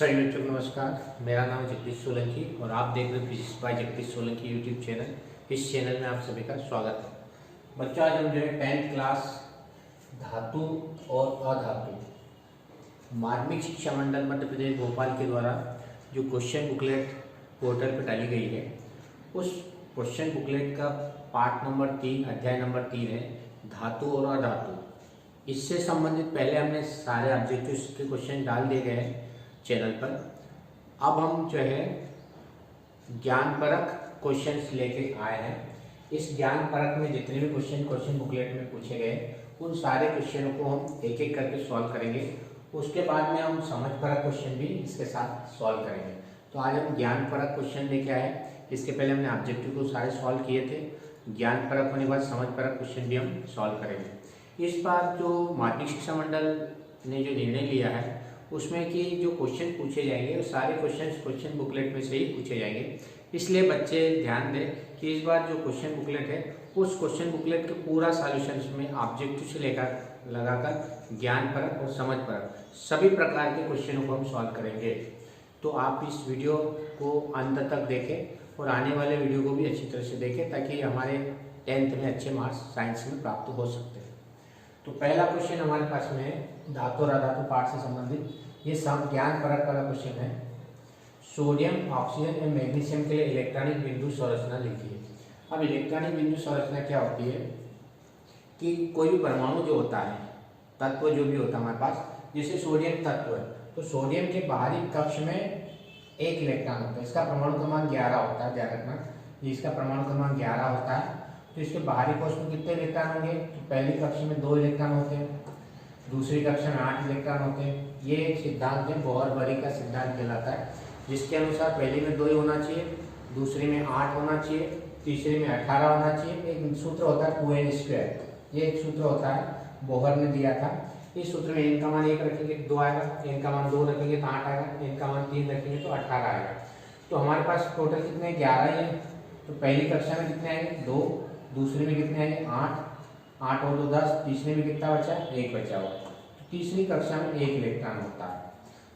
सभी बच्चों को नमस्कार। मेरा नाम जगदीश सोलंकी और आप देख रहे हैं physics bye Jagdish Solanki YouTube channel. इस चैनल में आप सभी का स्वागत है। बच्चों, आज हम जो है 10th क्लास धातु और अधातु माध्यमिक शिक्षा मंडल मध्य प्रदेश भोपाल के द्वारा जो क्वेश्चन बुकलेट पोर्टल पर डाली गई है, उस क्वेश्चन बुकलेट का पार्ट नंबर 3 अध्याय नंबर 3 है धातु और अधातु। इससे संबंधित पहले हमने सारे ऑब्जेक्टिव्स के क्वेश्चन डाल दिए गए हैं चैनल पर। अब हम जो है ज्ञानपरक क्वेश्चंस लेके आए हैं। इस ज्ञानपरक में जितने भी क्वेश्चन बुकलेट में पूछे गए उन सारे क्वेश्चनों को हम एक एक करके सॉल्व करेंगे। उसके बाद में हम समझपरक क्वेश्चन भी इसके साथ सॉल्व करेंगे। तो आज हम ज्ञानपरक क्वेश्चन लेके आए। इसके पहले हमने ऑब्जेक्टिव को सारे सॉल्व किए थे। ज्ञानपरक होने के बाद समझपरक क्वेश्चन भी हम सॉल्व करेंगे। इस बार जो माध्यमिक शिक्षा मंडल ने जो निर्णय लिया है उसमें कि जो क्वेश्चन पूछे जाएंगे वो सारे क्वेश्चन बुकलेट में से ही पूछे जाएंगे। इसलिए बच्चे ध्यान दें कि इस बार जो क्वेश्चन बुकलेट है उस क्वेश्चन बुकलेट का पूरा सॉल्यूशन में ऑब्जेक्टिव से लेकर लगाकर ज्ञानपरक और समझपरक सभी प्रकार के क्वेश्चनों को हम सॉल्व करेंगे। तो आप इस वीडियो को अंत तक देखें और आने वाले वीडियो को भी अच्छी तरह से देखें ताकि हमारे 10th में अच्छे मार्क्स साइंस में प्राप्त हो सकते हैं। तो पहला क्वेश्चन हमारे पास में है धातु और अधातु पाठ से संबंधित। ये ज्ञानपरक वाला क्वेश्चन है। सोडियम, ऑक्सीजन एवं मैग्नीशियम के लिए इलेक्ट्रॉनिक बिंदु संरचना लिखिए। अब इलेक्ट्रॉनिक बिंदु संरचना क्या होती है कि कोई भी परमाणु जो होता है, तत्व जो भी होता है हमारे पास, जैसे सोडियम तत्व है तो सोडियम के बाहरी कक्ष में एक इलेक्ट्रॉन होता है। इसका परमाणु क्रमांक 11 होता है, ध्यान रखना। इसका परमाणु क्रमांक 11 होता है। तो इसके बाहरी कोश में कितने इलेक्ट्रॉन होंगे? तो पहली कक्षा में 2 इलेक्ट्रॉन होते हैं, दूसरी कक्षा में 8 इलेक्ट्रॉन होते हैं। ये एक सिद्धांत है, बोहर-बरी का सिद्धांत कहलाता है, जिसके अनुसार पहली में 2 ही होना चाहिए, दूसरी में 8 होना चाहिए, तीसरी में 18 होना चाहिए। एक सूत्र होता है 2n², ये एक सूत्र होता है, बोहर ने दिया था। इस सूत्र में n का मान 1 रखेंगे तो 2 आएगा, n का मान 2 रखेंगे तो 8 आएगा, n का मान 3 रखेंगे तो 18 आएगा। तो हमारे पास टोटल कितने 11 ही है। तो पहली कक्षा में कितने आएंगे? 2, दूसरी में कितने आएंगे? 8 और 2 10, तीसरी में कितना बचा? 1 बचा हुआ। तो तीसरी कक्षा में 1 इलेक्ट्रॉन होता है।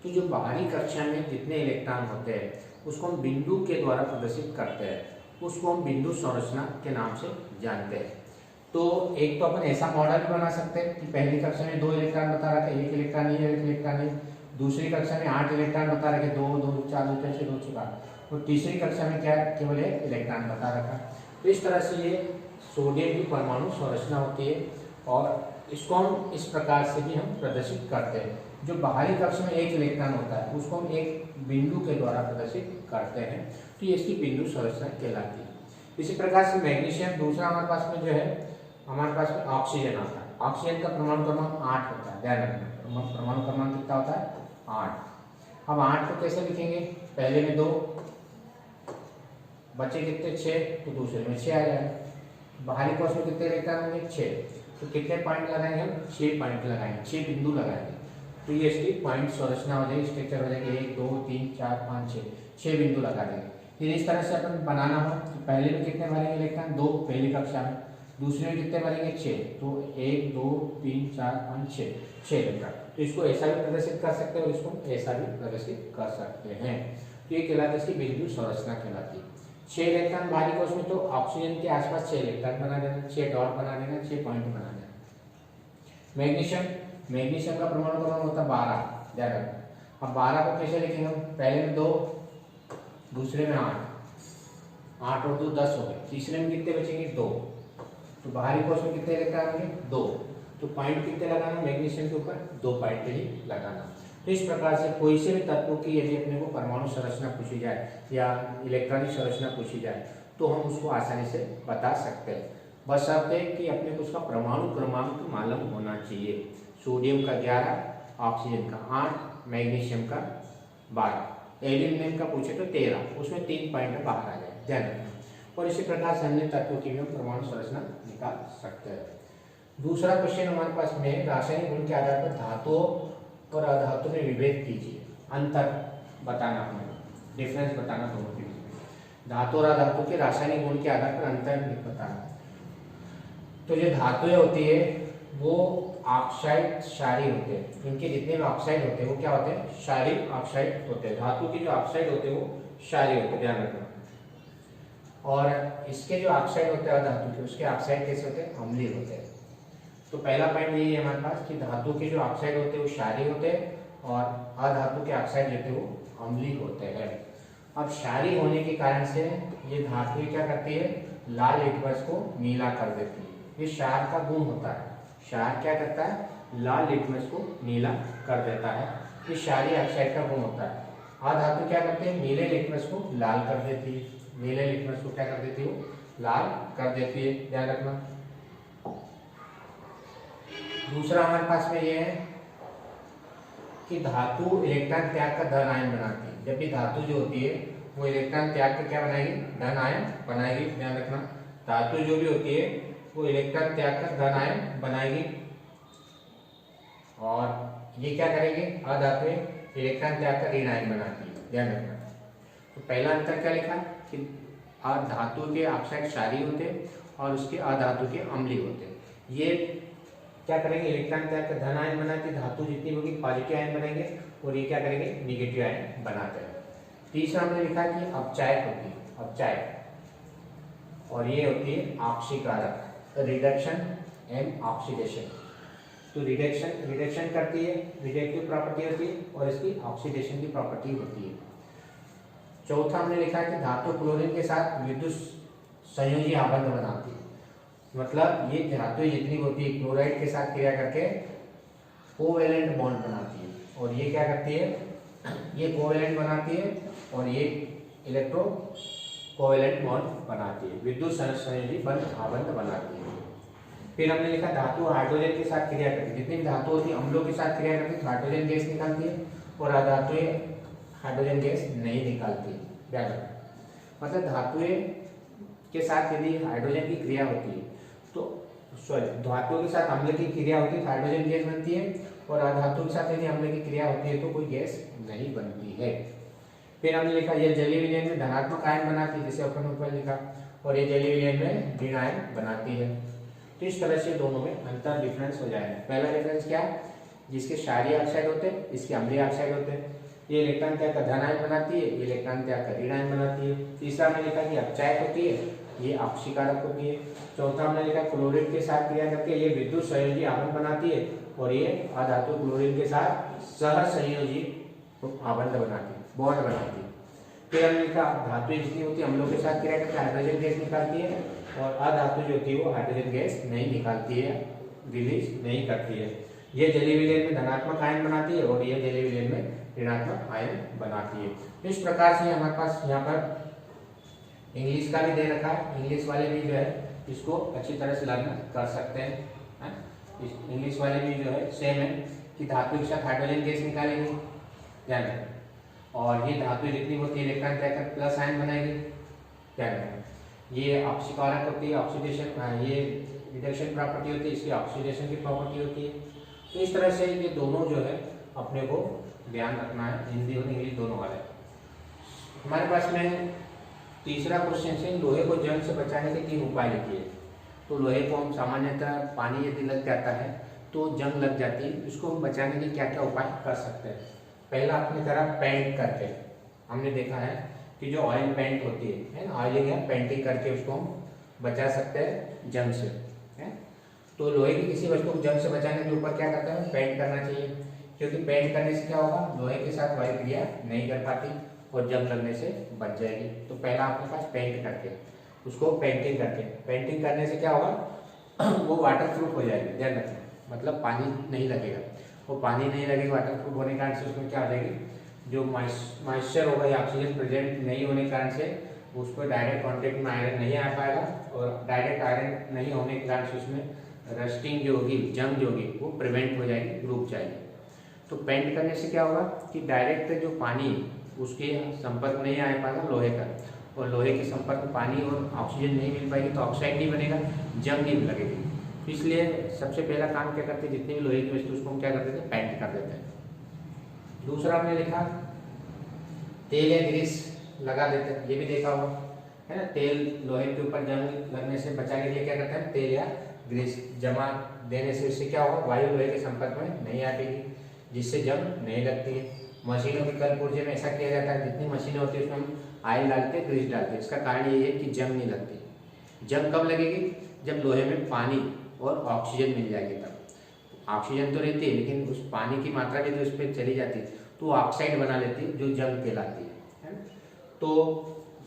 तो जो बाहरी कक्षा में जितने इलेक्ट्रॉन होते हैं उसको हम बिंदु के द्वारा प्रदर्शित करते हैं, उसको हम बिंदु संरचना के नाम से जानते हैं। तो एक तो अपन ऐसा मॉडल भी बना सकते हैं कि पहली कक्षा में 2 इलेक्ट्रॉन बता रखे, 1 इलेक्ट्रॉन नहीं, 1 इलेक्ट्रॉन नहीं। दूसरी कक्षा में 8 इलेक्ट्रॉन बता रखे, 2 2 4 2 6 2 6 8। और तीसरी कक्षा में क्या है? केवल 1 इलेक्ट्रॉन बता रखा। तो इस तरह से ये सोडियम की परमाणु संरचना होती है और इसको हम इस प्रकार से भी हम प्रदर्शित करते हैं। जो बाहरी कक्ष में 1 इलेक्ट्रॉन होता है उसको हम एक बिंदु के द्वारा प्रदर्शित करते हैं, तो ये इसकी बिंदु संरचना कहलाती है। इसी प्रकार से मैग्नीशियम, दूसरा हमारे पास में जो है हमारे पास में ऑक्सीजन आता है। ऑक्सीजन का परमाणु क्रमांक 8 होता है, ध्यान रखना। परमाणु क्रमांक कितना होता है? 8। अब 8 को कैसे लिखेंगे? पहले में 2 बचे, कितने? 6, तो दूसरे में 6 आ जाएगा। बाहरी कोश में कितने इलेक्ट्रॉन होंगे? 6। तो कितने पॉइंट लगाएंगे हम? 6 पॉइंट लगाएंगे, 6 बिंदु लगाएंगे। तो ये इसकी पॉइंट संरचना हो जाएगी, स्ट्रक्चर हो जाएगी। 1 2 3 4 5 6 बिंदु लगा देंगे। फिर इस तरह से अपन बनाना हो तो पहले में कितने भरेंगे इलेक्ट्रॉन? 2 पहली कक्षा में, दूसरे में कितने भरेंगे? 6। तो 1 2 3 4 5 6 इलेक्ट्रॉन। तो इसको ऐसा भी प्रदर्शित कर सकते हैं और इसको ऐसा भी प्रदर्शित कर सकते हैं। तो ये कहलाता है, इसकी बिंदु संरचना कहलाती है। 6 इलेक्ट्रॉन बाहरी कोश में, तो ऑक्सीजन के आसपास 6 इलेक्ट्रॉन बना देना, 6 डॉट बना देना, 6 पॉइंट बना देना। मैग्नीशियम का परमाणु क्रमांक होता है 12, ध्यान रखना। अब 12 को कैसे लिखेंगे हम? पहले में 2, दूसरे में 8 और 2 10 हो गए, तीसरे में कितने बचेंगे? 2। तो बाहरी कोश में कितने इलेक्ट्रॉन होंगे? 2। तो पॉइंट कितने लगाना? मैग्नीशियम के ऊपर 2 पॉइंट ही लगाना। तो इस प्रकार से कोई से भी तत्व की यदि अपने को परमाणु संरचना पूछी जाए या इलेक्ट्रॉनिक संरचना पूछी जाए तो हम उसको आसानी से बता सकते हैं। बस अब देख कि अपने को उसका परमाणु क्रमांक मालूम होना चाहिए। सोडियम का 11, ऑक्सीजन का 8, मैग्नीशियम का 12, एल्यूमिनियम का पूछे तो 13, उसमें 3 पॉइंट बाहर आ जाए, ध्यान रखना। और इसी प्रकार से अन्य तत्वों की भी हम परमाणु संरचना निकाल सकते हैं। दूसरा क्वेश्चन हमारे पास में रासायनिक गुण के आधार पर धातुओं और अधातु में विभेद कीजिए। अंतर बताना, अपने डिफरेंस बताना दोनों के बीच में। धातु और अधातु के रासायनिक गुण के आधार पर अंतर बताना। तो जो धातुएं होती है वो ऑक्साइड क्षारीय होते हैं। इनके जितने भी ऑक्साइड होते हैं वो क्या होते हैं? क्षारीय ऑक्साइड होते हैं। धातु के जो ऑक्साइड होते हैं वो क्षारीय होते हैं, ध्यान रखना। और इसके जो ऑक्साइड होते हैं धातु के, उसके ऑक्साइड कैसे होते हैं? अम्लीय होते हैं। तो पहला पॉइंट यही है हमारे पास कि धातु के जो ऑक्साइड होते हैं वो क्षारीय होते हैं और अधातु के ऑक्साइड जो होते हैं वो अम्लीय होते हैं। अब क्षारीय होने के कारण से ये धातु क्या करती है? लाल लिटमस को नीला कर देती है। ये क्षार का गुण होता है। क्षार क्या करता है? लाल लिटमस को नीला कर देता है। ये क्षारीय ऑक्साइड का गुण होता है। अधातु क्या करते हैं? नीले लिटमस को लाल कर देती है। नीले लिटमस को क्या कर देती है? लाल कर देती है, ध्यान रखना। दूसरा हमारे पास में ये है कि धातु इलेक्ट्रॉन त्याग का धन आयन बनाती है। जब भी धातु जो होती है वो इलेक्ट्रॉन त्याग का क्या बनाएगी? धन आयन बनाएगी, ध्यान रखना। धातु जो भी होती है वो इलेक्ट्रॉन त्याग का धन आयन बनाएगी और ये क्या करेगी? अधातु इलेक्ट्रॉन त्याग का ऋण आयन बनाती है, ध्यान रखना। तो पहला अंतर क्या लिखा कि धातु के ऑक्साइड क्षारीय होते हैं और उसके अधातु के अम्लीय होते हैं। ये क्या करेंगे? इलेक्ट्रॉन त्याग का धन आयन बनाती है। धातु जितनी होगी पॉजिटिव आयन बनेंगे और ये क्या करेंगे? निगेटिव आयन बनाते हैं। तीसरा हमने लिखा कि अपचायक होती है, अपचायक, और ये होती है ऑक्सीकारक, रिडक्शन एंड ऑक्सीडेशन। तो रिडक्शन करती है, रिडक्टिव प्रॉपर्टी होती है और इसकी ऑक्सीडेशन की प्रॉपर्टी होती है। चौथा हमने लिखा कि धातु क्लोरीन के साथ विद्युत संयोजी आबंध बनाती है। मतलब ये धातु जितनी होती है क्लोराइड के साथ क्रिया करके कोवेलेंट बॉन्ड बनाती है और ये क्या करती है? ये कोवेलेंट बनाती है और ये इलेक्ट्रो कोवेलेंट बॉन्ड बनाती है, विद्युत संयोजी आबंध बनाती है। फिर हमने लिखा धातु हाइड्रोजन के साथ क्रिया करती है। जितनी भी धातु होती है अम्लों के साथ क्रिया करती है तो हाइड्रोजन गैस निकालती है और अधातुएं हाइड्रोजन गैस नहीं निकालती, ध्यान रखना। मतलब धातुएं के साथ यदि हाइड्रोजन की क्रिया होती है तो धातुओं के साथ अम्ल की क्रिया होती है तो हाइड्रोजन गैस बनती है और अधातु के साथ यदि अम्ल की क्रिया होती है तो कोई गैस नहीं बनती है। फिर हमने लिखा ये जलीय विलयन में धनात्मक आयन बनाती है, जैसे अपन ऊपर लिखा, और ये जलीय विलयन में ऋण आयन बनाती है। तो इस तरह से दोनों में अंतर डिफरेंस हो जाएगा। पहला डिफरेंस क्या है? जिसके क्षारीय ऑक्साइड होते हैं इसके अम्लीय ऑक्साइड होते हैं। ये इलेक्ट्रॉन त्याग का धन आयन बनाती है, ये इलेक्ट्रॉन त्याग का ऋण आयन बनाती है। तीसरा हमने लिखा कि अपचायक होती है, ये ऑक्सीकारक होती है। चौथा हमने लिखा क्लोरीन के साथ क्रिया करके ये विद्युत संयोजी आबंध बनाती है और ये अधातु क्लोरीन के साथ सह संयोजी आबंध बनाती है, बॉन्ड बनाती है। फिर हमने लिखा धातु जितनी होती है अम्लों के साथ क्रिया करके हाइड्रोजन गैस निकालती है और अधातु जो होती है वो हाइड्रोजन गैस नहीं निकालती है, रिलीज नहीं करती है। ये जलीय विलयन में धनात्मक आयन बनाती है और ये जलीय विलयन में ऋणात्मक आयन बनाती है। इस प्रकार से हमारे पास यहाँ पर इंग्लिश का भी दे रखा है। इंग्लिश वाले भी जो है इसको अच्छी तरह से लर्न कर सकते हैं। इंग्लिश वाले भी जो है सेम है कि धातु के साथ हाइड्रोजन गैस निकालेंगे, ध्यान रखें, और ये धातु जितनी होती है इलेक्ट्रॉन त्याग कर प्लस आयन बनाएगी, ध्यान रखें। ये ऑक्सीकारक होती है, ऑक्सीडेशन, ये रिडक्शन प्रॉपर्टी होती है, इसकी ऑक्सीडेशन की प्रॉपर्टी होती है। तो इस तरह से ये दोनों जो है अपने को ध्यान रखना है, हिंदी और इंग्लिश दोनों वाले। हमारे पास में तीसरा क्वेश्चन से लोहे को जंग से बचाने के 3 उपाय लिखिए। तो लोहे को हम सामान्यतः पानी यदि लग जाता है तो जंग लग जाती है, इसको हम बचाने के क्या क्या उपाय कर सकते हैं। पहला अपनी तरह पेंट करके, हमने देखा है कि जो ऑयल पेंट होती है ना, ऑयलिंग या पेंटिंग करके उसको हम बचा सकते हैं जंग से, है। तो लोहे की किसी वस्तु को जंग से बचाने के ऊपर क्या करते हैं? पेंट करना चाहिए, क्योंकि पेंट करने से क्या होगा? लोहे के साथ वायु क्रिया नहीं कर पाती और जंग लगने से बच जाएगी। तो पहला आपके पास पेंट करके, उसको पेंटिंग करके, पेंटिंग करने से क्या होगा? वो वाटर प्रूफ हो जाएगी, ध्यान रखें। मतलब पानी नहीं लगेगा, वो पानी नहीं लगेगा, वाटर प्रूफ होने के कारण से उसमें क्या हो जाएगी? जो मॉइस्चर होगा या ऑक्सीजन प्रेजेंट नहीं होने के कारण से उस पर डायरेक्ट कॉन्टेक्ट में आयरन नहीं आ पाएगा और डायरेक्ट आयरन नहीं होने के कारण से उसमें रस्टिंग जो होगी, जंग जो होगी वो प्रिवेंट हो जाएगी, रुक जाएगी। तो पेंट करने से क्या होगा कि डायरेक्ट जो पानी उसके संपर्क नहीं आ पाएगा लोहे का, और लोहे के संपर्क में पानी और ऑक्सीजन नहीं मिल पाएगी तो ऑक्साइड नहीं बनेगा, जंग नहीं लगेगी। इसलिए सबसे पहला काम क्या करते हैं? जितनी भी लोहे की वस्तु उसको हम क्या कर देते हैं? पेंट कर देते हैं। दूसरा हमने लिखा तेल या ग्रीस लगा देते हैं, ये भी देखा होगा, है ना। तेल लोहे के ऊपर जंग लगने से बचाने के लिए क्या करते हैं? तेल या ग्रीस जमा देने से इससे क्या होगा, वायु लोहे के संपर्क में नहीं आएगी, जिससे जंग नहीं लगती है। मशीनों के कल पुर्जे में ऐसा किया जाता है, जितनी मशीनें होती है उसमें हम ऑयल डालते हैं, ग्रीस डालते हैं। इसका कारण ये है कि जंग नहीं लगती। जंग कब लगेगी, जब लोहे में पानी और ऑक्सीजन मिल जाएगी तब। ऑक्सीजन तो रहती है लेकिन उस पानी की मात्रा यदि उस पर चली जाती है तो ऑक्साइड बना लेती है, जो जंग कहलाती है ना। तो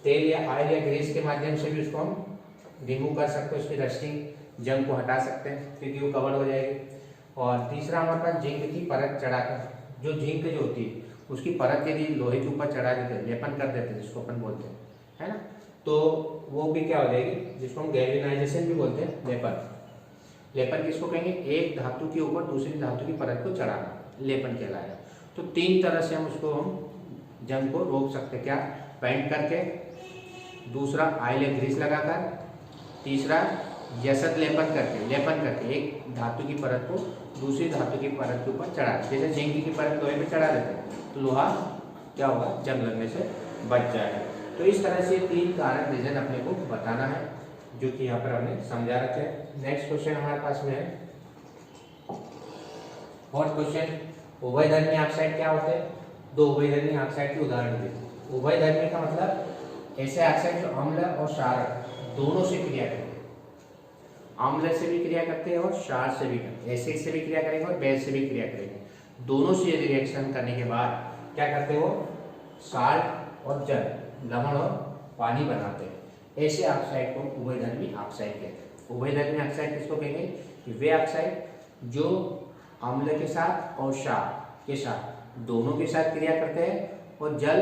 तेल या ऑयल या ग्रीस के माध्यम से भी उसको हम रिमूव कर सकते हैं, उसकी रस्टिंग जंग को हटा सकते हैं क्योंकि वो कवर हो जाएगी। और तीसरा हमारे पास जिंक की परत चढ़ाकर, जो जिंक जो होती है उसकी परत यदि लोहे के ऊपर चढ़ा देते हैं, लेपन कर देते हैं जिसको अपन बोलते हैं, है ना, तो वो भी क्या हो जाएगी, जिसको हम गैल्वेनाइजेशन भी बोलते हैं, लेपन। लेपन किसको कहेंगे, एक धातु के ऊपर दूसरी धातु की परत को चढ़ाना, लेपन कहलाएगा। तो तीन तरह से हम उसको जंग को रोक सकते हैं, क्या, पेंट करके, दूसरा ऑयल या ग्रीस लगाकर, तीसरा यशत लेपन करके एक धातु की परत को दूसरी धातु की परत के ऊपर चढ़ा, जैसे जिंक की परत लोहे पे चढ़ा देते हैं तो लोहा क्या होगा, जंग लगने से बच जाएगा। तो इस तरह से तीन कारक रीजन अपने को बताना है, जो कि यहाँ पर हमने समझा रखे हैं। नेक्स्ट क्वेश्चन हमारे पास में है फोर्थ क्वेश्चन, उभयधर्मी ऑक्साइड क्या होते हैं। दो उभयधर्मी ऑक्साइड के उदाहरण देते। उभयधर्मी का मतलब ऐसे ऑक्साइड जो अम्ल और क्षारक दोनों से क्रिया करते हैं, अम्ल से भी क्रिया करते हैं और क्षार से भी करते हैं, एसिड से भी क्रिया करेंगे और बेस से भी क्रिया करेंगे। दोनों से यदि रिएक्शन करने के बाद क्या करते हैं, वो साल्ट और जल, लवण और पानी बनाते हैं। ऐसे ऑक्साइड को उभयधर्मी ऑक्साइड कहते हैं। उभयधर्मी ऑक्साइड किसको कहेंगे, वे ऑक्साइड जो अम्ल के साथ और क्षार के साथ दोनों के साथ क्रिया करते हैं और जल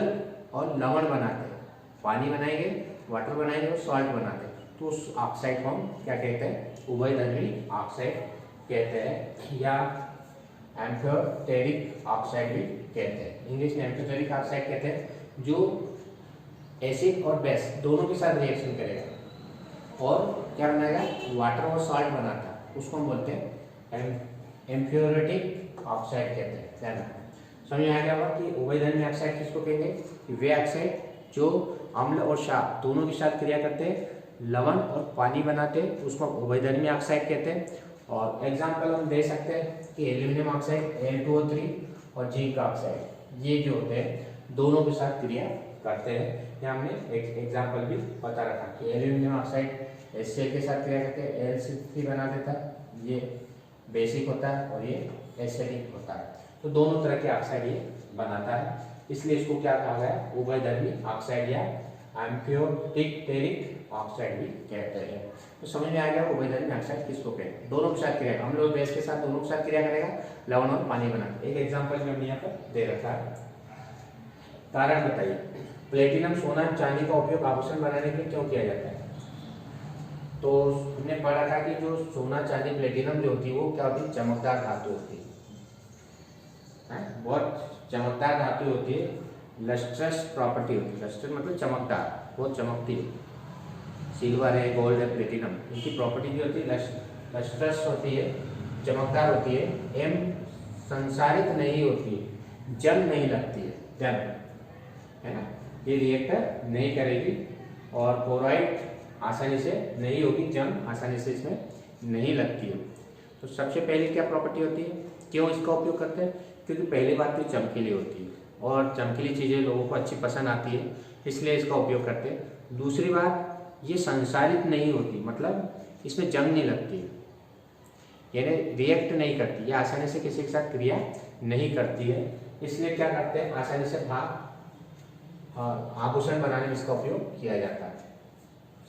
और लवण बनाते हैं, पानी बनाएंगे, वाटर बनाएंगे और सॉल्ट बनाते हैं, तो उस ऑक्साइड को हम क्या कहते हैं, उभयधर्मी ऑक्साइड कहते हैं, या एम्फियोटेरिक ऑक्साइड भी कहते हैं। इंग्लिश में एम्फियोटेरिक ऑक्साइड कहते हैं, जो एसिड और बेस दोनों के साथ रिएक्शन करेगा और क्या बनाएगा, वाटर और सॉल्ट बनाता है, उसको हम बोलते हैं एम्फियोरेटिक ऑक्साइड कहते हैं। ध्यान रखना, समझ में आ गया होगा कि उभयधर्मी ऑक्साइड किसको कहेंगे, वे ऑक्साइड जो अम्ल और क्षार दोनों के साथ क्रिया करते हैं, लवण और पानी बनाते हैं, उसको उभयधर्मी ऑक्साइड कहते हैं। और एग्जांपल हम दे सकते हैं कि एल्यूमिनियम ऑक्साइड Al2O3 और जिंक ऑक्साइड, ये जो होते हैं दोनों के साथ क्रिया करते हैं। यहाँ हमने एक एग्जांपल भी बता रखा कि एल्यूमिनियम ऑक्साइड HCl के साथ क्रिया करके Al3 बना देता है, ये बेसिक होता है और ये एसिडिक होता है, तो दोनों तरह के ऑक्साइड ये बनाता है, इसलिए इसको क्या कहा गया, उभयधर्मी ऑक्साइड या एम्फियोटेरिक ऑक्साइड भी कहते हैं। तो समझ में आ गया उभयधर्मी ऑक्साइड किसको कहते हैं, दोनों के साथ क्रिया, हम लोग बेस के साथ दोनों के साथ क्रिया करेगा, लवण और पानी बना। एक एग्जांपल में हमने यहाँ पर दे रखा है, कारण बताइए, प्लेटिनम सोना चांदी का उपयोग आभूषण बनाने के लिए क्यों किया जाता है। तो हमने पढ़ा था कि जो सोना चांदी प्लेटिनम जो होती है वो क्या होती है, चमकदार धातु होती है, बहुत चमकदार धातु होती है, लस्ट्रस प्रॉपर्टी होती है, लस्टर मतलब चमकदार, बहुत चमकती है। सिल्वर है, गोल्ड है, प्लेटिनम, इनकी प्रॉपर्टी जो होती है लस्ट्रस होती है, चमकदार होती है, एम संसारित नहीं होती है, जंग नहीं लगती है, जंग है ना, ये रिएक्टर नहीं करेगी और क्लोराइड आसानी से नहीं होगी, जंग आसानी से इसमें नहीं लगती है। तो सबसे पहले क्या प्रॉपर्टी होती है, क्यों इसका उपयोग करते हैं, क्योंकि पहली बात तो चमकीली होती है और चमकीली चीज़ें लोगों को अच्छी पसंद आती है, इसलिए इसका उपयोग करते हैं। दूसरी बात, ये संसारित नहीं होती, मतलब इसमें जंग नहीं लगती, यानी रिएक्ट नहीं करती, ये आसानी से किसी के साथ क्रिया नहीं करती है, इसलिए क्या करते हैं, आसानी से भाग आभूषण बनाने में इसका उपयोग किया जाता है।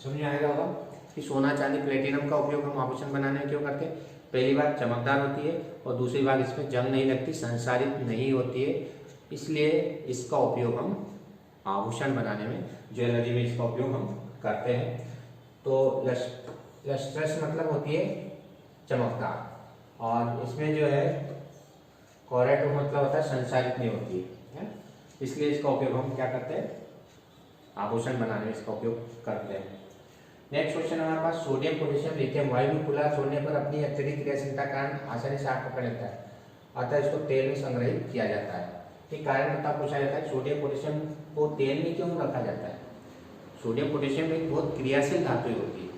समझ में आएगा होगा कि सोना चांदी प्लेटिनम का उपयोग हम आभूषण बनाने में क्यों करते हैं, पहली बात चमकदार होती है और दूसरी बात इसमें जंग नहीं लगती, संसारित नहीं होती है, इसलिए इसका उपयोग हम आभूषण बनाने में, ज्वेलरी में इसका उपयोग हम करते हैं। तो लस्ट्रस मतलब होती है चमकदार, और इसमें जो है कोरेटो मतलब होता है संसारित नहीं होती है, इसलिए इसका उपयोग हम क्या करते हैं, आभूषण बनाने में इसका उपयोग करते हैं। नेक्स्ट क्वेश्चन हमारे पास, सोडियम पोटेशियम लिथियम वायु में खुला छोड़ने पर अपनी अत्यधिक क्रियाशीलता कारण आसानी से आग पकड़ लेता है, अतः इसको तेल में संग्रहित किया जाता है। ठीक कारण बता पूछा जाता है, सोडियम पोटेशियम को तेल में क्यों रखा जाता है। सोडियम पोटेशियम एक बहुत क्रियाशील धातु होती है,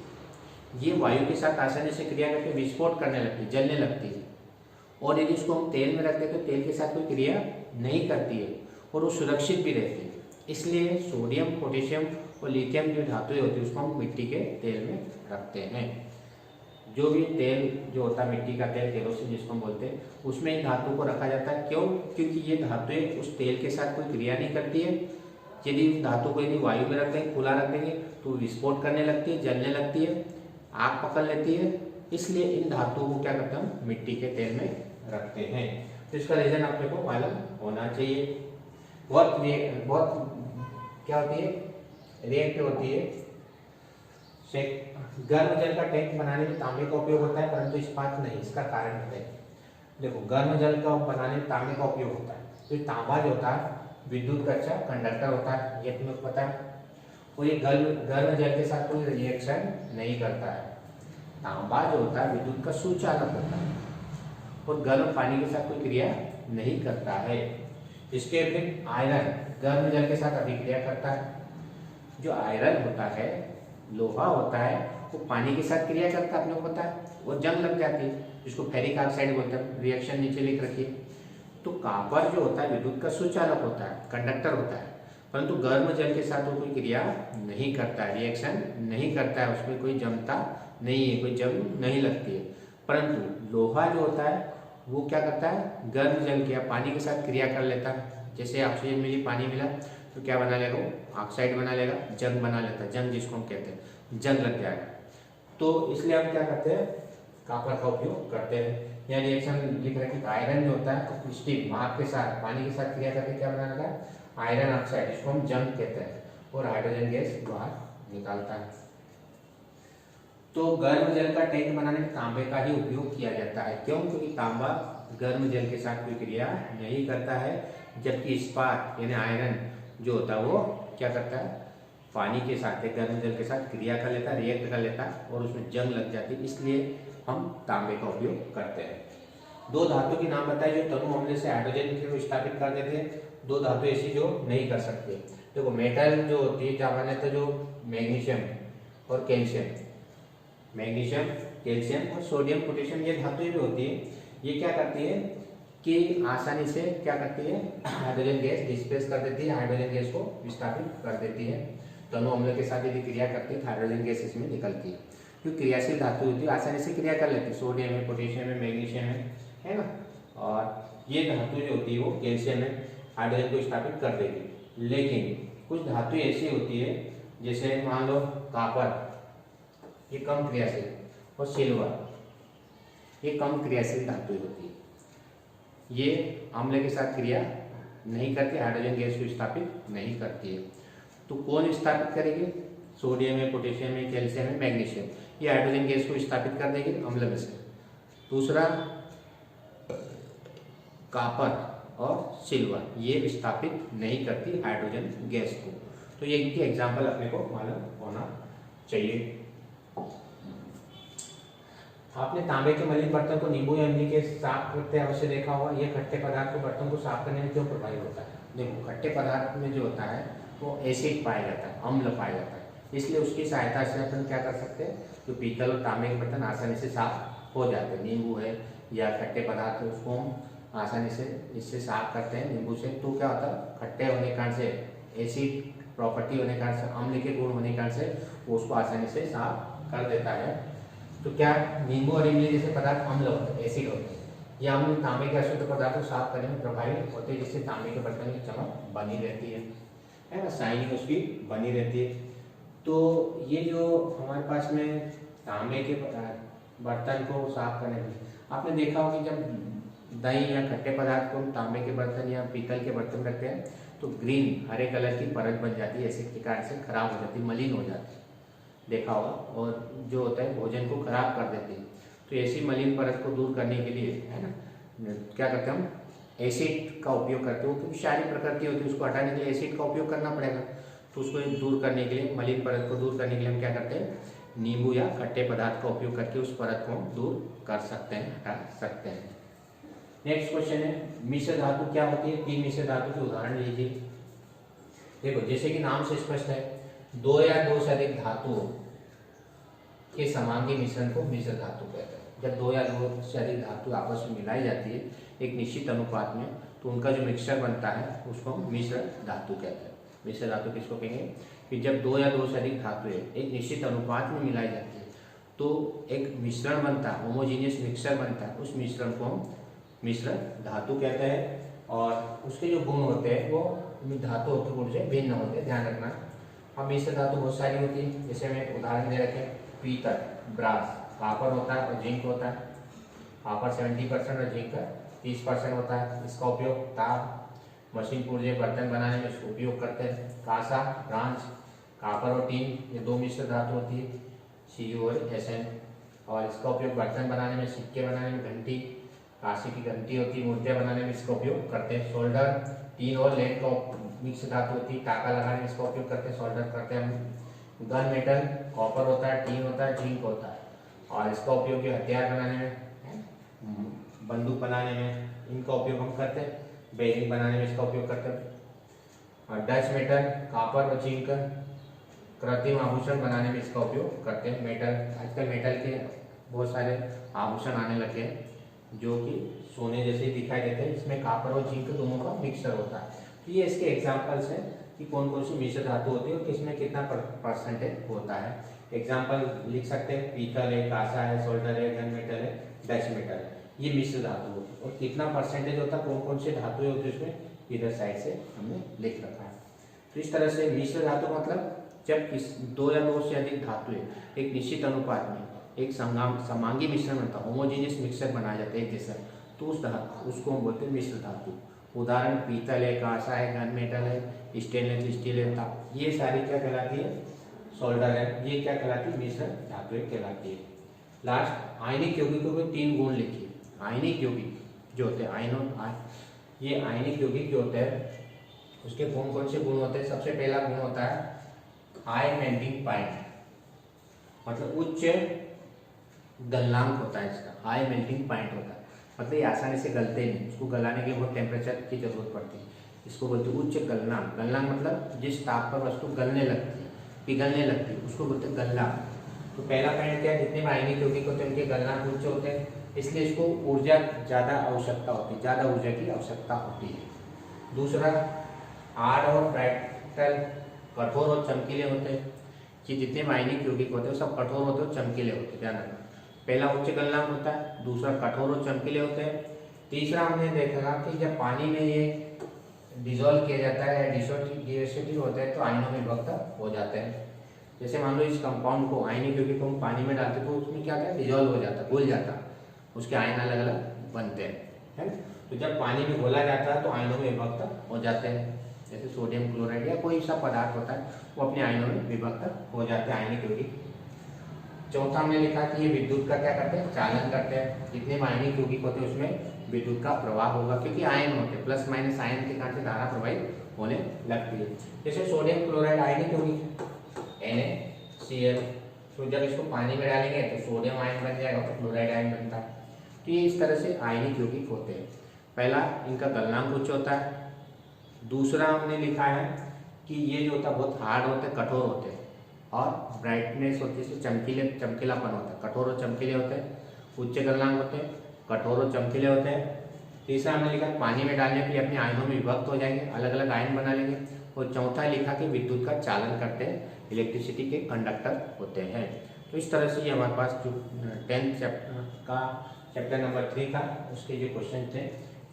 ये वायु के साथ आसानी से क्रिया करके विस्फोट करने लगती है, जलने लगती है। और यदि इसको हम तेल में रख दें तो तेल के साथ कोई क्रिया नहीं करती है और वो सुरक्षित भी रहती है। इसलिए सोडियम, पोटेशियम और लिथियम जो धातुएं होती है उसको हम मिट्टी के तेल में रखते हैं। जो भी तेल जो होता है मिट्टी का तेल, केरोसिन जिसको हम बोलते हैं, उसमें इन धातुओं को रखा जाता है। क्यों? क्योंकि ये धातुएं उस तेल के साथ कोई क्रिया नहीं करती है। यदि उस धातु को यदि वायु में रख देंगे, खुला रख देंगे तो विस्फोट करने लगती है, जलने लगती है, आग पकड़ लेती है। इसलिए इन धातुओं को क्या करते हैं हम मिट्टी के तेल में रखते हैं। तो इसका रीजन आप लोगों को मालूम होना चाहिए। बहुत क्या होती है, रिएक्टिव होती है। गर्म जल का टैंक बनाने में तांबे का उपयोग होता है, परंतु इस्पात नहीं। इसका कारण है, देखो गर्म जल का बनाने में तांबे का उपयोग होता है। तो ये तांबा जो होता है विद्युत का अच्छा कंडक्टर होता है, ये तुम्हें पता है। और ये गर्म जल के साथ कोई रिएक्शन नहीं करता है। तांबा जो होता है विद्युत का सुचालक होता है और गर्म पानी के साथ कोई क्रिया नहीं करता है। इसके विपरीत आयरन गर्म जल के साथ अभिक्रिया करता है। जो आयरन होता है, लोहा होता है, वो पानी के साथ क्रिया करता है, आपको पता है, वो जंग लग जाती है, जिसको फेरिक ऑक्साइड बोलते हैं। रिएक्शन नीचे लिख रखिए। तो कॉपर जो होता है विद्युत का सुचालक होता है, कंडक्टर होता है, परंतु गर्म जल के साथ वो कोई क्रिया नहीं करता है, रिएक्शन नहीं करता है, उसमें कोई जमता नहीं है, कोई जंग नहीं लगती है। परंतु लोहा जो होता है वो क्या करता है, गर्म जल के या पानी के साथ क्रिया कर लेता है। जैसे ऑक्सीजन मिली, पानी मिला तो क्या बना लेगा, ऑक्साइड बना लेगा, जंग बना लेता है। जंग जिसको हम कहते हैं, जंग लग जाएगा। तो इसलिए हम क्या करते हैं, कॉपर का उपयोग करते हैं। यहाँ रिएक्शन लिख रहे हैं कि आयरन जो होता है स्टीम भाप के साथ, पानी के साथ क्रिया करके क्या बना लेगा, आयरन ऑक्साइड, जिसको हम जंग कहते हैं, और हाइड्रोजन गैस बाहर निकालता है। तो गर्म जल का टैंक बनाने में तांबे का ही उपयोग किया जाता है। क्यों? क्योंकि तांबा गर्म जल के साथ कोई क्रिया नहीं करता है, जबकि इस्पात यानी आयरन जो होता है वो क्या करता है, पानी के साथ गर्म जल के साथ क्रिया कर लेता है, रिएक्ट कर लेता है और उसमें जंग लग जाती है। इसलिए हम तांबे का उपयोग करते हैं। दो धातु के नाम बताइए जो तनु अम्ल से हाइड्रोजन को स्थापित कर देते हैं। दो धातु ऐसी जो नहीं कर सकते। देखो मेटल जो होती है सामान्यतः जो मैग्नीशियम और कैल्शियम, मैग्नीशियम, कैल्शियम और सोडियम, पोटेशियम, ये धातुएं जो होती है ये क्या करती है कि आसानी से क्या करती है, हाइड्रोजन गैस डिस्प्लेस कर देती है, हाइड्रोजन गैस को विस्थापित कर देती है। तनु अम्ल के साथ यदि क्रिया करती है तो हाइड्रोजन गैस इसमें निकलती है। क्योंकि क्रियाशील धातु होती है, आसानी से क्रिया कर लेती है। सोडियम है, पोटेशियम है, मैग्नीशियम है ना। और ये धातु जो होती है वो कैल्शियम है, हाइड्रोजन को स्थापित कर देगी। लेकिन कुछ धातु ऐसी होती है जैसे मान लो कॉपर, ये कम क्रियाशील, और सिल्वर, ये कम क्रियाशील धातु होती है। ये अम्ल के साथ क्रिया नहीं करती, हाइड्रोजन गैस को स्थापित नहीं करती है। तो कौन स्थापित करेगी, सोडियम है, पोटेशियम है, कैल्शियम है, मैग्नीशियम, ये हाइड्रोजन गैस को स्थापित कर देगी अम्ल में से। दूसरा कॉपर और सिल्वर, ये विस्थापित नहीं करती हाइड्रोजन गैस को। तो ये इनकी एग्जाम्पल अपने को मालूम होना चाहिए। आपने तांबे के मलिन बर्तन को नींबू या इमली के साफ करते अवश्य देखा होगा। यह खट्टे पदार्थ को बर्तन को साफ करने में क्यों प्रभावी होता है? देखो खट्टे पदार्थ में जो होता है वो एसिड पाया जाता है, अम्ल पाया जाता है, इसलिए उसकी सहायता से अपन क्या कर सकते हैं, जो पीतल और तांबे के बर्तन आसानी से साफ हो जाते हैं। नींबू है या खट्टे पदार्थ है उसको हम आसानी से इससे साफ करते हैं नींबू से। तो क्या होता है, खट्टे होने के कारण से, एसिड प्रॉपर्टी होने के कारण से, अम्ल के गुण होने के कारण से वो उसको आसानी से साफ कर देता है। तो क्या नींबू और इमली जैसे पदार्थ अम्ल होते हैं, एसिड होते हैं, या अम्ल तांबे के अशुद्ध पदार्थ को साफ करने में प्रभावी होते हैं, जिससे तांबे के बर्तन की चमक बनी रहती है ना, शाइनिंग उसकी बनी रहती है। तो ये जो हमारे पास में तांबे के बर्तन को साफ करने में आपने देखा होगा कि जब दही या खट्टे पदार्थ को तांबे के बर्तन या पीतल के बर्तन रखते हैं तो ग्रीन हरे कलर की परत बन जाती है, एसिड के कारण से खराब हो जाती है, मलिन हो जाती है, देखा होगा, और जो होता है भोजन को खराब कर देती है। तो ऐसी मलिन परत को दूर करने के लिए है ना, क्या करते हैं हम, एसिड का उपयोग करते हो, क्योंकि सारी प्रकृति होती है उसको हटाने के लिए एसिड का उपयोग करना पड़ेगा। तो उसको दूर करने के लिए, मलिन परत को दूर करने के लिए हम क्या करते हैं, नींबू या खट्टे पदार्थ का उपयोग करके उस परत को दूर कर सकते हैं, हटा सकते हैं। नेक्स्ट क्वेश्चन है, मिश्र धातु क्या होती है? 3 मिश्र धातु के उदाहरण लीजिए। देखो जैसे कि नाम से स्पष्ट है, 2 या 2 से अधिक धातुओं के समांगी मिश्रण को मिश्र धातु कहते हैं। जब दो या दो से अधिक धातु आपस में मिलाई जाती है एक निश्चित अनुपात में, तो उनका जो मिक्सचर बनता है उसको हम मिश्र धातु कहते हैं। मिश्र धातु किसको कहेंगे कि जब दो या दो से अधिक धातुएं एक निश्चित अनुपात में मिलाई जाती है तो एक मिश्रण बनता है, होमोजीनियस मिक्सचर बनता है। उस मिश्रण को हम मिश्र धातु कहते हैं। और उसके जो गुण होते हैं वो धातु के गुण से भिन्न होते हैं, ध्यान रखना। अब मिश्र धातु बहुत सारी होती है, जैसे मैं उदाहरण दे रखे पीतल, ब्रास, कापर होता है और जिंक होता है। कापर 70% और जिंक 30% होता है। इसका उपयोग ताप, मशीन पुर्जे, बर्तन बनाने में इसका उपयोग करते हैं। कांसा, ब्रांच, कापर और टीन, ये दो मिश्र धातु होती है, Cu और Sn। और इसका उपयोग बर्तन बनाने में, सिक्के बनाने में, घंटी, कांसे की घंटी होती है, मूर्तियाँ बनाने में इसका उपयोग करते हैं। सोल्डर, टीन और लेड का मिक्स धातु होती है, टाका लगाने में इसका उपयोग करते हैं, सोल्डर करते हैं हम। गन मेटल, कॉपर होता है, टीन होता है, जिंक होता है। और इसका उपयोग हथियार बनाने में, बंदूक बनाने में इनका उपयोग हम करते हैं। बेरिंग बनाने में इसका उपयोग करते हैं। और डच मेटल, कापर और जिंक कृत्रिम आभूषण बनाने में इसका उपयोग करते हैं। मेटल, आजकल मेटल के बहुत सारे आभूषण आने लगे हैं जो कि सोने जैसे ही दिखाई देते हैं। इसमें कापर और जिंक दोनों का मिक्सचर होता है। तो ये इसके एग्जाम्पल्स हैं कि कौन कौन सी मिश्र धातु होती है और किसमें कितना परसेंटेज होता है। एग्जाम्पल लिख सकते हैं, पीतल है, कांसा है, सोल्डर है, गन मेटल है, डच मेटल है, ये मिश्र धातु होती है। और कितना परसेंटेज होता है, कौन कौन से धातुएं होती है उसमें, इधर साइड से हमने लिख रखा है। तो इस तरह से मिश्र धातु मतलब जब दो या दो से अधिक धातुएं एक निश्चित अनुपात में एक समांगी मिश्रण बनता है, होमोजीनियस मिक्सचर बनाया जाता है एक जैसा, तो उसको हम बोलते हैं मिश्र धातु। उदाहरण पीतल है, कांसा है, गन मेटल है, स्टेनलेस स्टील है, ये सारी क्या कहलाती है, सोल्डर है, ये क्या कहलाती है, मिश्र धातुएं कहलाती है। लास्ट आयनिक यौगिकों के 3 गुण लिखिए। आयनिक यौगिक जो होते हैं, ये आयनिक यौगिक जो होते हैं उसके कौन कौन से गुण होते हैं। सबसे पहला गुण होता है हाई मेल्टिंग पॉइंट, मतलब उच्च गलनांक होता है इसका। हाई मेल्टिंग पॉइंट होता है मतलब ये आसानी से गलते नहीं, इसको गलाने के लिए बहुत टेम्परेचर की जरूरत पड़ती है। इसको बोलते हैं उच्च गलनांक। गलनांक मतलब जिस ताप पर वस्तु गलने लगती है, पिघलने लगती है, उसको बोलते हैं गलनांक। तो पहला पॉइंट क्या है, जितने भी आयनिक यौगिक होते हैं उनके गलनांक उच्च होते हैं, इसलिए इसको ऊर्जा ज़्यादा आवश्यकता होती है, ज़्यादा ऊर्जा की आवश्यकता होती है। दूसरा हार्ड और ब्राइटल, कठोर और चमकीले होते हैं। कि जितने भी आयनिक यौगिक होते हैं सब कठोर होते हैं और चमकीले होते हैं, ध्यान रखना। पहला उच्च गलनांक होता है, दूसरा कठोर और चमकीले होते हैं, तीसरा हमने देखा कि जब पानी में ये डिजोल्व किया जाता है, डिसोसिएटिव होता है, तो आयनों में विभक्त हो जाते हैं। जैसे मान लो इस कंपाउंड को, आयनिक यौगिक को हम पानी में डालते तो उसमें क्या होता है, डिजोल्व हो जाता है, घुल जाता है, उसके आयन अलग अलग बनते हैं, है। तो जब पानी में घोला जाता है तो आयनों में विभक्त हो जाते हैं। जैसे सोडियम क्लोराइड या कोई सा पदार्थ होता है वो अपने आयनों में विभक्त हो जाते हैं, आयनिक यौगिक। चौथा हमने लिखा कि ये विद्युत का क्या करते हैं, चालन करते हैं। जितने भी आयनिक यौगिक होते हैं उसमें विद्युत का प्रवाह होगा, क्योंकि आयन होते हैं, प्लस माइनस आयन के कारण से धारा प्रवाहित होने लगती है। जैसे सोडियम क्लोराइड आयनिक यौगिक NaCl, तो जब इसको पानी में डालेंगे तो सोडियम आयन बन जाएगा तो क्लोराइड आयन बनता है। तो ये इस तरह से आयनिक यौगिक होते हैं। पहला इनका गलनांक उच्च होता है। दूसरा हमने लिखा है कि ये जो होता है बहुत हार्ड होते हैं, कठोर होते हैं, और ब्राइटनेस होती है, चमकीलापन होता है, कठोर और चमकीले होते हैं। उच्च गलनांक होते हैं, कठोर और चमकीले होते हैं। तीसरा हमने लिखा पानी में डालने पर अपने आयनों में विभक्त हो जाएंगे, अलग अलग आयन बना लेंगे। और चौथा लिखा कि विद्युत का चालन करते हैं, इलेक्ट्रिसिटी के कंडक्टर होते हैं। तो इस तरह से ये हमारे पास जो 10th चैप्टर नंबर 3 था उसके जो क्वेश्चन थे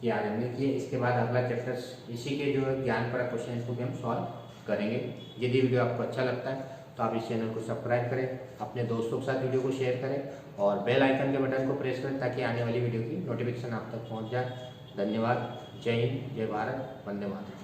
ये आज हमने किए। इसके बाद अगला चैप्टर इसी के जो ज्ञान पर क्वेश्चन को भी हम सॉल्व करेंगे। यदि वीडियो आपको अच्छा लगता है तो आप इस चैनल को सब्सक्राइब करें, अपने दोस्तों के साथ वीडियो को शेयर करें और बेल आइकन के बटन को प्रेस करें ताकि आने वाली वीडियो की नोटिफिकेशन आप तक पहुँच जाए। धन्यवाद। जय हिंद, जय भारत, वंदे मातरम।